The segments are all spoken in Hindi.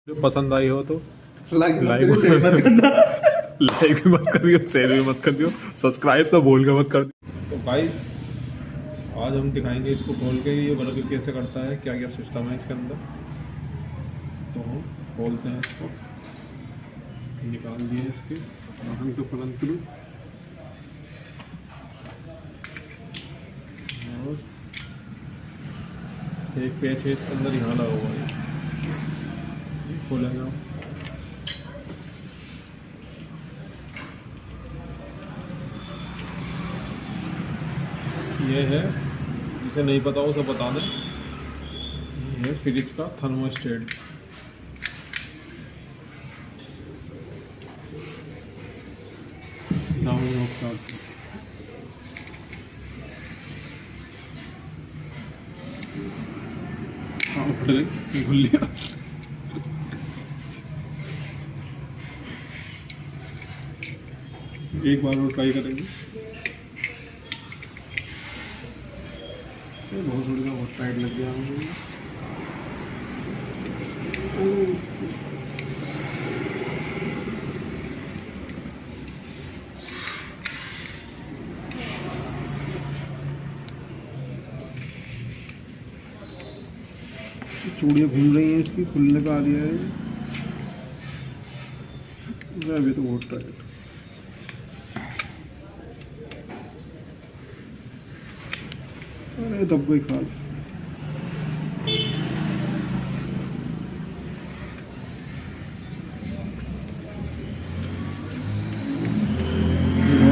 जो पसंद आई हो तो लाइक लाइक मत करना। लाइक भी मत करियो, शेयर भी मत करियो, सब्सक्राइब तो भूल के मत कर। तो भाई आज हम दिखाएंगे इसको खोल के ये बर्गर कैसे करता है, क्या क्या सिस्टम है इसके अंदर। तो खोलते हैं इसको, निकाल दिए इसके वाहन के फ्रंट थ्रू और एक पेच है इसके अंदर यहाँ लगा हुआ है, ये खोलेगा। ये है, जिसे नहीं पता हो उसे बता दें, ये है फ्रिज का थर्मोस्टेट। डाउन होता खुल लिया। एक बार और ट्राई करेंगे। बहुत थोड़ी का बहुत टाइट लग गया मुझे। चूड़ियाँ घूम रही हैं इसकी, खुलने का आ रही है अभी तो बहुत टाइट। अरे तब कोई खा बहुत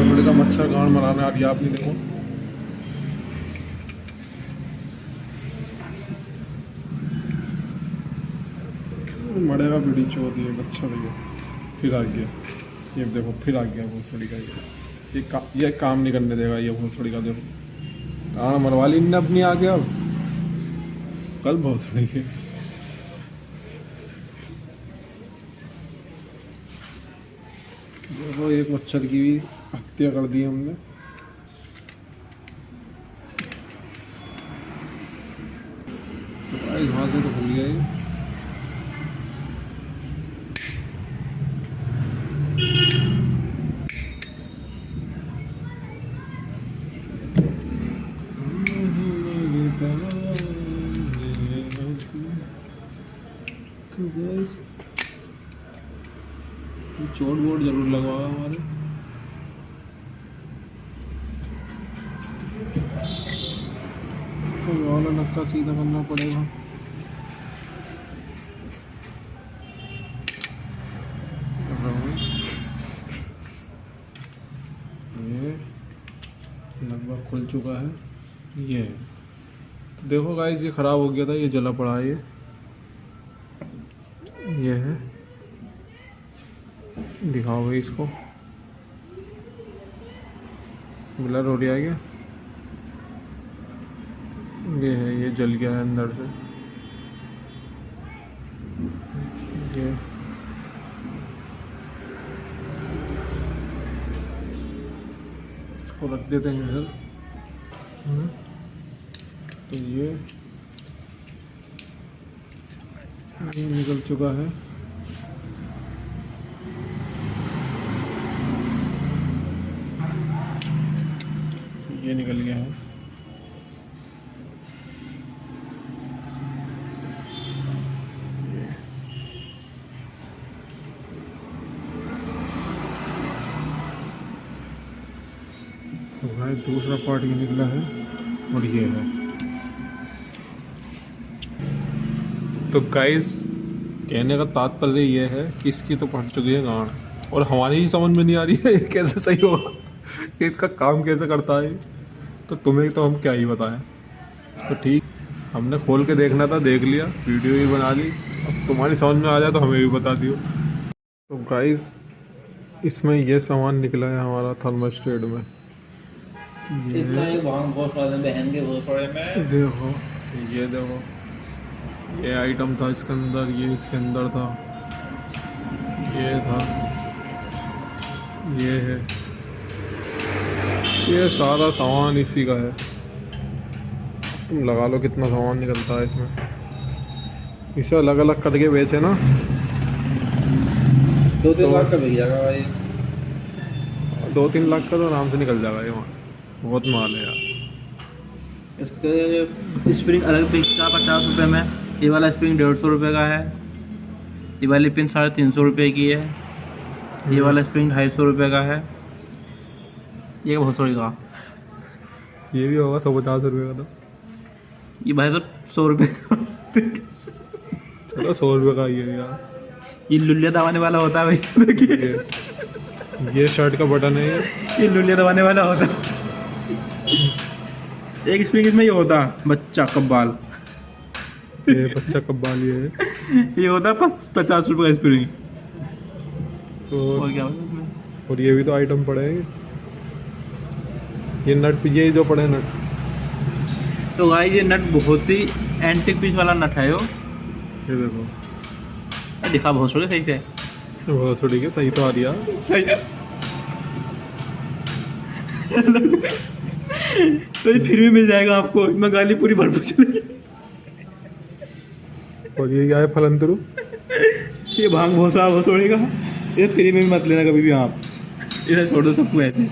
बड़े का मच्छर गांड मराने आ रही है, आप नहीं देखो। मरेगा बीड़ी चोर ये अच्छा भैया, फिर आ गया। ये देखो फिर आ गया भोसड़ी का। ये काम नहीं करने देगा ये भोसड़ी का। देखो हाँ मरवा ली ने अपनी आ गया। अब कल भोसड़ी के देखो एक मच्छर की भी हत्या कर दी हमने। तो भाई वहाँ से तो खुल गया ये। चोट वोट जरूर लगवाओ हमारे। तो वाला नक्का सीधा करना पड़ेगा। ये लगभग खुल चुका है। ये देखो गाइस ये ख़राब हो गया था, ये जला पड़ा है। ये है, दिखाओ भाई इसको। ब्लर हो रहा क्या? ये है, ये जल गया है अंदर से। ये इसको रख देते हैं इधर। तो ये निकल चुका है। ये निकल गया है। तो भाई दूसरा पार्ट ये निकला है और ये है। तो गाइस कहने का तात्पर्य ये है कि इसकी तो फट चुकी है गांड और हमारी ही समझ में नहीं आ रही है ये कैसे सही होगा, कि इसका काम कैसे करता है। तो तुम्हें तो हम क्या ही बताएं। तो ठीक, हमने खोल के देखना था, देख लिया, वीडियो भी बना ली। अब तुम्हारी समझ में आ जाए तो हमें भी बता दियो। तो गाइस इसमें ये सामान निकला है हमारा थर्मोस्टेट में। ये देखो, ये देखो, ये आइटम था इसके अंदर, ये इसके अंदर था, ये था, ये है, ये सारा सामान इसी का है। तुम लगा लो कितना सामान निकलता है इसमें। इसे अलग अलग करके बेचे ना 2-3 लाख का बिक जाएगा भाई। 2-3 लाख का तो आराम से निकल जाएगा ये वहाँ, बहुत माल है यार। इसके स्प्रिंग अलग बिकता 50 रुपये में, ये वाला स्प्रिंग 150 रुपये का है, ये वाली पिन 350 रुपये की है, ये वाला स्प्रिंग 250 रुपये का है, ये भोसड़ी का, ये भी होगा 150 रुपये का। तो ये भाई साहब 100 रुपये का। चलो 100 रुपये का ये यार। ये लुलिया दबाने वाला होता है भाई, देखिए ये शर्ट का बटन है ये लुलिया दबाने वाला होता है। एक स्प्रिंग इसमें ये होता बच्चा कब्बाल, ये बच्चा कब्बाल ये है। ये होता 50 रुपये का स्प्रिंग। तो और क्या होता है इसमें? और ये भी तो आइटम पड़े हैं, ये नट, ये जो पड़े हैं नट। तो गाइस ये नट बहुत ही एंटिक पीस वाला नट है। ये देखो, दिखा भोसड़ी सही से, बहुत ठीक है, सही तो आ रही है। सही है। तो ये फिर भी मिल जाएगा आपको, इसमें गाली पूरी भरपूर चलेगी। और ये क्या है, फलंतरू? ये भांग भोसड़ा भोसड़ी का, ये फ्री में भी मत लेना कभी भी आप, इधर छोड़ दो सबको ऐसे।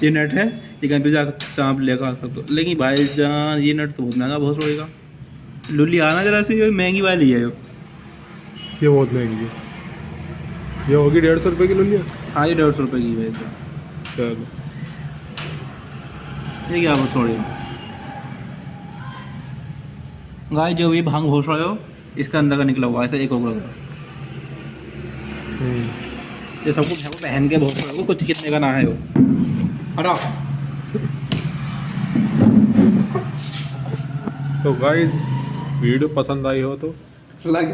ये नट है, ये कहीं पे जा सकते आप लेकर आ सकते हो, लेकिन भाई जान ये नट तो बहुत महंगा भोसड़ी का। लुल्ली आना जरा सी, महंगी वाली है ये बहुत महंगी है, ये होगी 150 रुपये की लुलिया। हाँ ये 150 रुपये की है। चलो ये क्या भोसड़ी गाय, जो भी भांग भोसड़ा हो इसका अंदर का निकला हुआ ऐसा एक और ये सबको पहन के भोसड़ा को कुछ कितने का ना है वो। हटा। तो गाइस वीडियो पसंद आई हो तो लाइक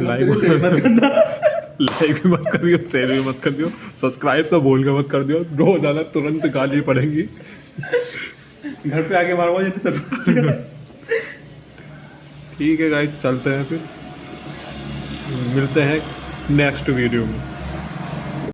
भी मत करियो, शेयर भी मत कर दियो, सब्सक्राइब तो बोल के मत कर दियो, रोजाना तुरंत गाली पड़ेगी। घर पे आके मारो जितने सब। ठीक है गाइस, चलते हैं फिर, मिलते हैं नेक्स्ट वीडियो में।